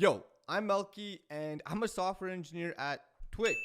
Yo, I'm Melky, and I'm a software engineer at Twitch,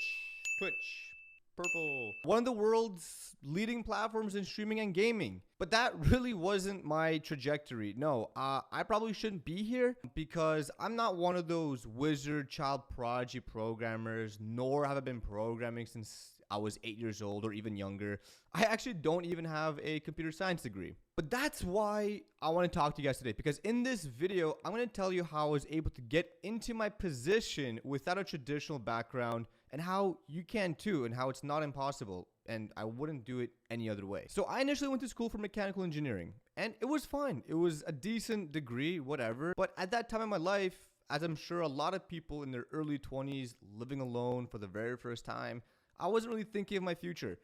purple. One of the world's leading platforms in streaming and gaming. But that really wasn't my trajectory. No, I probably shouldn't be here because I'm not one of those wizard child prodigy programmers, nor have I been programming since I was 8 years old or even younger. I actually don't even have a computer science degree. But that's why I want to talk to you guys today, because in this video, I'm going to tell you how I was able to get into my position without a traditional background and how you can too, and how it's not impossible. And I wouldn't do it any other way. So I initially went to school for mechanical engineering, and it was fine. It was a decent degree, whatever. But at that time in my life, as I'm sure a lot of people in their early 20s living alone for the very first time, I wasn't really thinking of my future.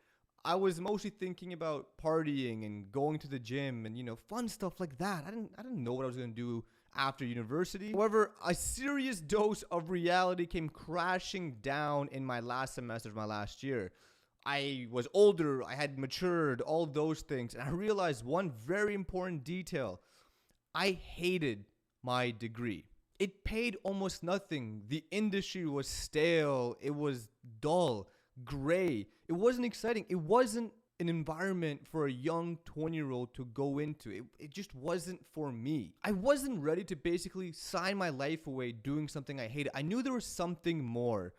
I was mostly thinking about partying and going to the gym and, fun stuff like that. I didn't know what I was going to do after university. However, a serious dose of reality came crashing down in my last semester of my last year. I was older, I had matured, all those things, and I realized one very important detail. I hated my degree. It paid almost nothing. The industry was stale, it was dull, gray. It wasn't exciting. It wasn't an environment for a young 20-year-old to go into. It just wasn't for me. I wasn't ready to basically sign my life away doing something I hated. I knew there was something more.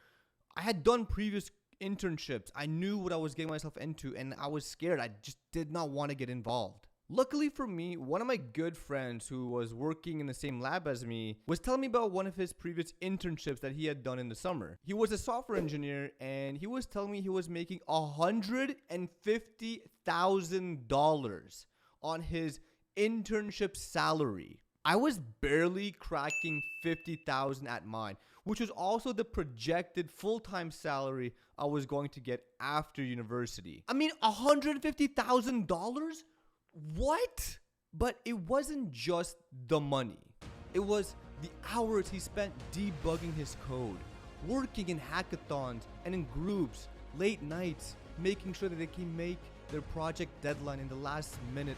I had done previous internships. I knew what I was getting myself into, and I was scared. I just did not want to get involved. Luckily for me, one of my good friends who was working in the same lab as me was telling me about one of his previous internships that he had done in the summer. He was a software engineer, and he was telling me he was making $150,000 on his internship salary. I was barely cracking $50,000 at mine, which was also the projected full-time salary I was going to get after university. I mean, $150,000? What? But it wasn't just the money. It was the hours he spent debugging his code, working in hackathons and in groups, late nights, making sure that they can make their project deadline in the last minute.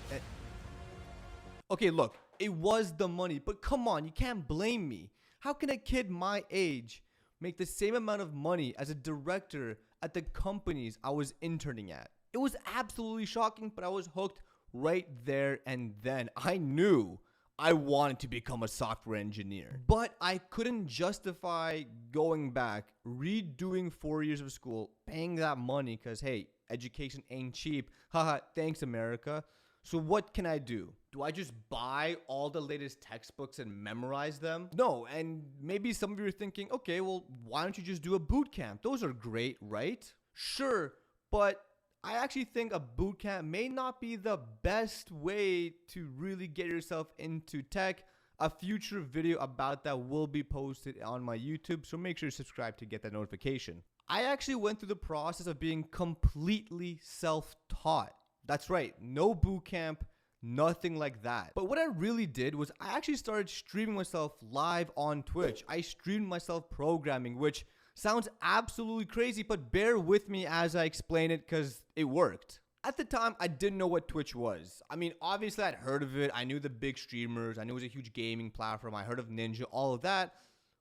Okay, look, it was the money, but come on, you can't blame me. How can a kid my age make the same amount of money as a director at the companies I was interning at? It was absolutely shocking, but I was hooked right there and then. I knew I wanted to become a software engineer, but I couldn't justify going back, redoing 4 years of school, paying that money because, hey, education ain't cheap. Haha, thanks, America. So what can I do? Do I just buy all the latest textbooks and memorize them? No, and maybe some of you are thinking, okay, well, why don't you just do a boot camp? Those are great, right? Sure, but I actually think a bootcamp may not be the best way to really get yourself into tech. A future video about that will be posted on my YouTube, so make sure to subscribe to get that notification. I actually went through the process of being completely self-taught. That's right, no bootcamp, nothing like that. But what I really did was I actually started streaming myself live on Twitch. I streamed myself programming, which sounds absolutely crazy, but bear with me as I explain it because it worked. At the time, I didn't know what Twitch was. I mean, obviously I'd heard of it. I knew the big streamers. I knew it was a huge gaming platform. I heard of Ninja, all of that.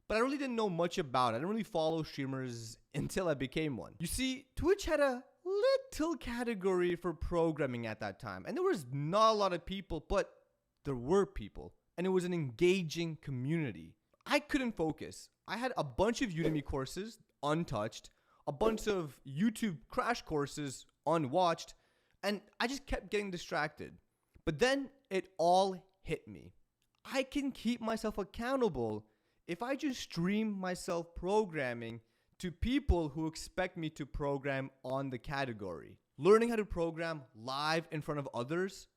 But I really didn't know much about it. I didn't really follow streamers until I became one. You see, Twitch had a little category for programming at that time. And there was not a lot of people, but there were people. And it was an engaging community. I couldn't focus. I had a bunch of Udemy courses untouched, a bunch of YouTube crash courses unwatched, and I just kept getting distracted. But then it all hit me. I can keep myself accountable if I just stream myself programming to people who expect me to program on the category. Learning how to program live in front of others,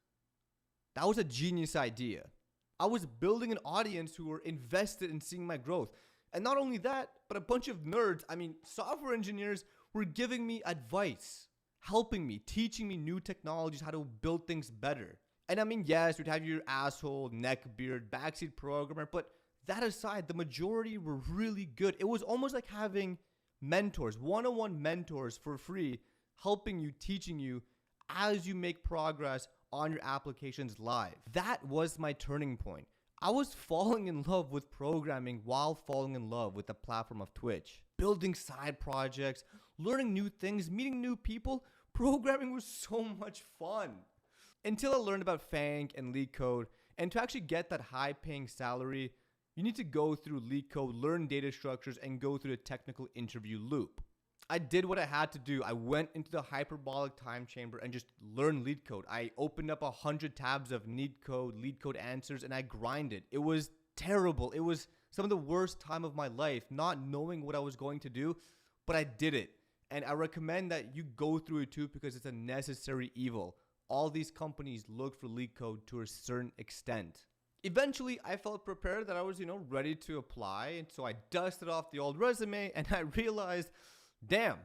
that was a genius idea. I was building an audience who were invested in seeing my growth. And not only that, but a bunch of nerds, software engineers, were giving me advice, helping me, teaching me new technologies, how to build things better. And yes, you'd have your asshole, neckbeard, backseat programmer, but that aside, the majority were really good. It was almost like having mentors, one-on-one mentors for free, helping you, teaching you as you make progress on your applications live. That was my turning point. I was falling in love with programming while falling in love with the platform of Twitch. Building side projects, learning new things, meeting new people. Programming was so much fun. Until I learned about FAANG and LeetCode, and to actually get that high-paying salary, you need to go through LeetCode, learn data structures, and go through the technical interview loop. I did what I had to do. I went into the hyperbolic time chamber and just learned LeetCode. I opened up 100 tabs of LeetCode answers, and I grinded. It was terrible. It was some of the worst time of my life, not knowing what I was going to do, but I did it. And I recommend that you go through it too, because it's a necessary evil. All these companies look for LeetCode to a certain extent. Eventually, I felt prepared that I was, ready to apply. And so I dusted off the old resume and I realized, damn,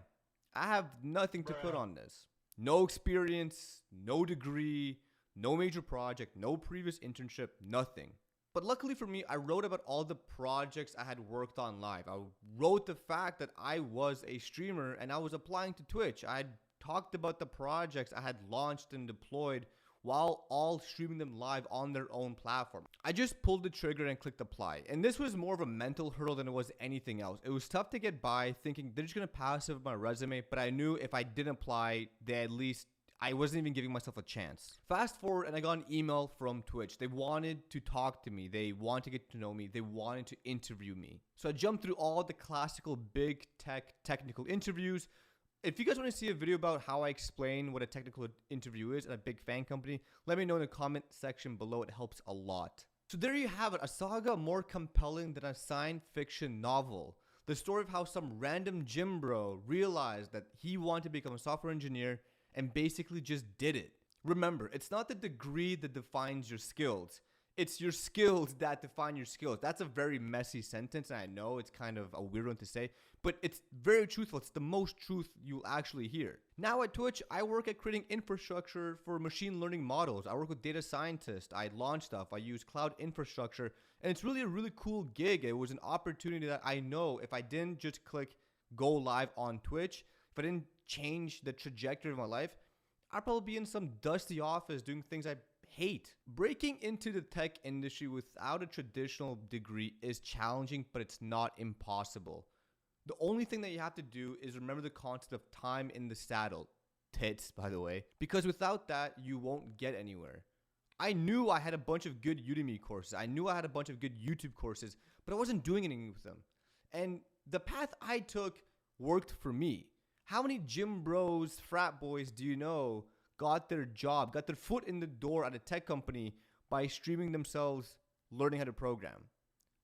I have nothing to put on this. No experience, no degree, no major project, no previous internship, nothing. But luckily for me, I wrote about all the projects I had worked on live. I wrote the fact that I was a streamer and I was applying to Twitch. I had talked about the projects I had launched and deployed while all streaming them live on their own platform. I just pulled the trigger and clicked apply. And this was more of a mental hurdle than it was anything else. It was tough to get by thinking they're just going to pass over my resume, but I knew if I didn't apply, I wasn't even giving myself a chance. Fast forward and I got an email from Twitch. They wanted to talk to me. They wanted to get to know me. They wanted to interview me. So I jumped through all the classical big technical interviews. If you guys want to see a video about how I explain what a technical interview is at a big FAANG company, let me know in the comment section below. It helps a lot. So there you have it, a saga more compelling than a science fiction novel. The story of how some random gym bro realized that he wanted to become a software engineer and basically just did it. Remember, it's not the degree that defines your skills. It's your skills that define your skills. That's a very messy sentence, and I know it's kind of a weird one to say, but it's very truthful. It's the most truth you'll actually hear. Now at Twitch, I work at creating infrastructure for machine learning models. I work with data scientists. I launch stuff. I use cloud infrastructure, and it's really a really cool gig. It was an opportunity that I know if I didn't just click go live on Twitch, if I didn't change the trajectory of my life, I'd probably be in some dusty office doing things I hate. Breaking into the tech industry without a traditional degree is challenging, but it's not impossible. The only thing that you have to do is remember the concept of time in the saddle. Tits, by the way. Because without that, you won't get anywhere. I knew I had a bunch of good Udemy courses. I knew I had a bunch of good YouTube courses, but I wasn't doing anything with them. And the path I took worked for me. How many gym bros, frat boys do you know got their job, got their foot in the door at a tech company by streaming themselves learning how to program?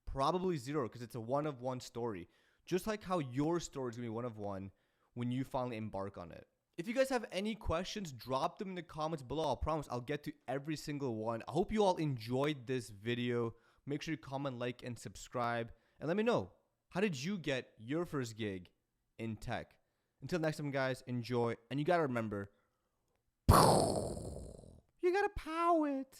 Probably zero, because it's a one-of-one story. Just like how your story is going to be one of one when you finally embark on it. If you guys have any questions, drop them in the comments below. I promise I'll get to every single one. I hope you all enjoyed this video. Make sure you comment, like, and subscribe. And let me know, how did you get your first gig in tech? Until next time, guys, enjoy. And you got to remember, you got to pow it.